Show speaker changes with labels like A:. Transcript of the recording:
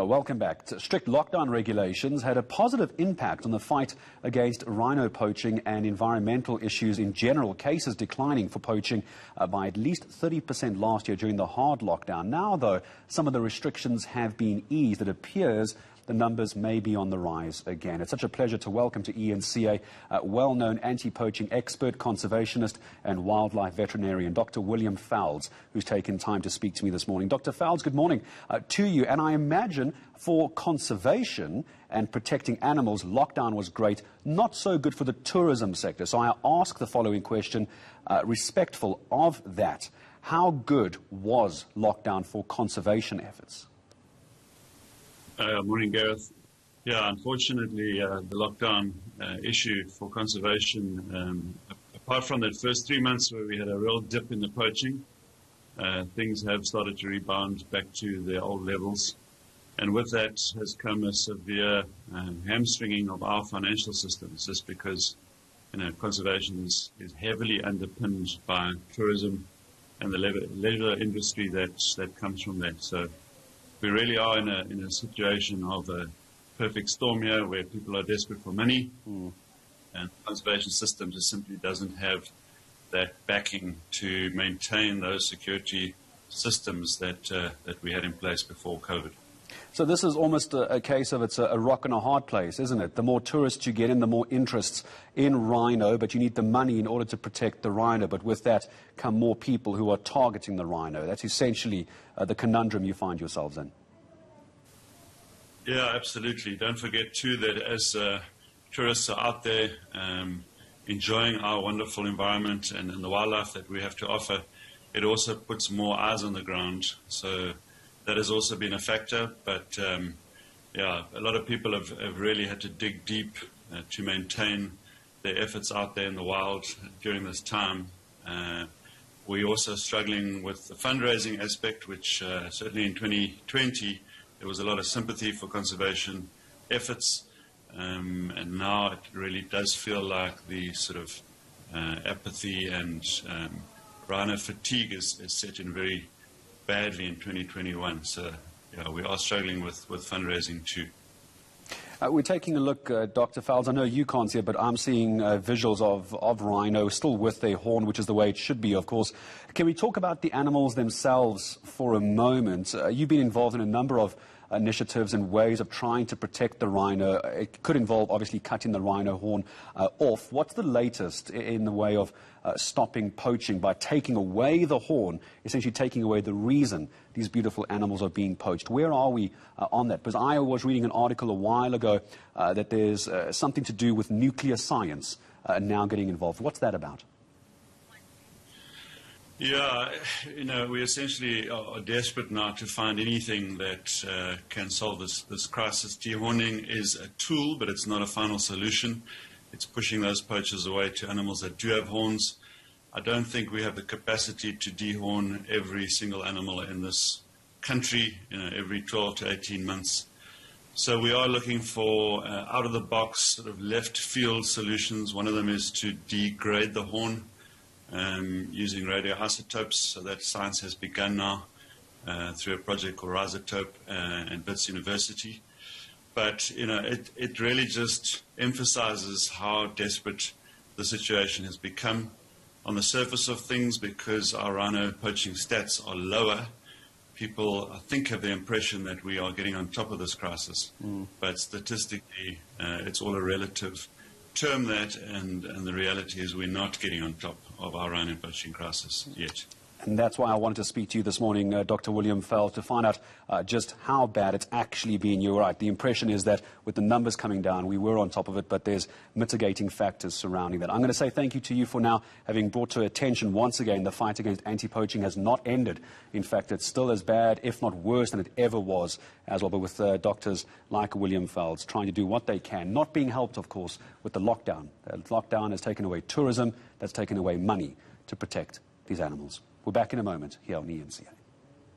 A: Welcome back. Strict lockdown regulations had a positive impact on the fight against rhino poaching and environmental issues in general, cases declining for poaching by at least 30% last year during the hard lockdown. Now, though, some of the restrictions have been eased. It appears the numbers may be on the rise again. It's such a pleasure to welcome to ENCA well-known anti-poaching expert, conservationist and wildlife veterinarian, Dr. William Fowles, who's taken time to speak to me this morning. Dr. Fowles, good morning to you. And I imagine for conservation and protecting animals, lockdown was great, not so good for the tourism sector. So I ask the following question, respectful of that. How good was lockdown for conservation efforts?
B: Morning, Gareth. Yeah, unfortunately, the lockdown issue for conservation, apart from that first 3 months where we had a real dip in the poaching, things have started to rebound back to their old levels. And with that has come a severe hamstringing of our financial systems, just because conservation is heavily underpinned by tourism and the leisure industry that comes from that. So we really are in a situation of a perfect storm here where people are desperate for money, and the conservation system just simply doesn't have that backing to maintain those security systems that we had in place before COVID.
A: So this is almost a case of it's a rock and a hard place, isn't it? The more tourists you get in, the more interests in rhino, but you need the money in order to protect the rhino. But with that come more people who are targeting the rhino. That's essentially the conundrum you find yourselves in.
B: Yeah, absolutely. Don't forget, too, that as tourists are out there enjoying our wonderful environment and the wildlife that we have to offer, it also puts more eyes on the ground. So that has also been a factor, but yeah, a lot of people have really had to dig deep to maintain their efforts out there in the wild during this time. We're also struggling with the fundraising aspect, which certainly in 2020 there was a lot of sympathy for conservation efforts, and now it really does feel like the sort of apathy and rhino fatigue is set in very badly in 2021. So yeah, we are struggling with fundraising too.
A: We're taking a look, Dr. Fowles. I know you can't see it, but I'm seeing visuals of rhino still with their horn, which is the way it should be, of course. Can we talk about the animals themselves for a moment? You've been involved in a number of initiatives and ways of trying to protect the rhino. It could involve, obviously, cutting the rhino horn off. What's the latest in the way of stopping poaching by taking away the horn, essentially taking away the reason these beautiful animals are being poached? Where are we on that? Because I was reading an article a while ago that there's something to do with nuclear science now getting involved. What's that about?
B: Yeah, we essentially are desperate now to find anything that can solve this crisis. Dehorning is a tool, but it's not a final solution. It's pushing those poachers away to animals that do have horns. I don't think we have the capacity to dehorn every single animal in this country, every 12 to 18 months. So we are looking for out-of-the-box, sort of left-field solutions. One of them is to degrade the horn using radioisotopes. So that science has begun now through a project called Isotope and Wits University. But it really just emphasizes how desperate the situation has become. On the surface of things, because our rhino poaching stats are lower, people, I think, have the impression that we are getting on top of this crisis. But statistically, it's all a relative term, that, and the reality is we're not getting on top of our rhino poaching crisis yet.
A: And that's why I wanted to speak to you this morning, Dr. William Fowles, to find out just how bad it's actually been. You're right. The impression is that with the numbers coming down, we were on top of it, but there's mitigating factors surrounding that. I'm going to say thank you to you for now having brought to attention once again the fight against anti-poaching has not ended. In fact, it's still as bad, if not worse, than it ever was as well, but with doctors like William Fowles trying to do what they can, not being helped, of course, with the lockdown. The lockdown has taken away tourism, that's taken away money to protect these animals. We're back in a moment here on ENCA.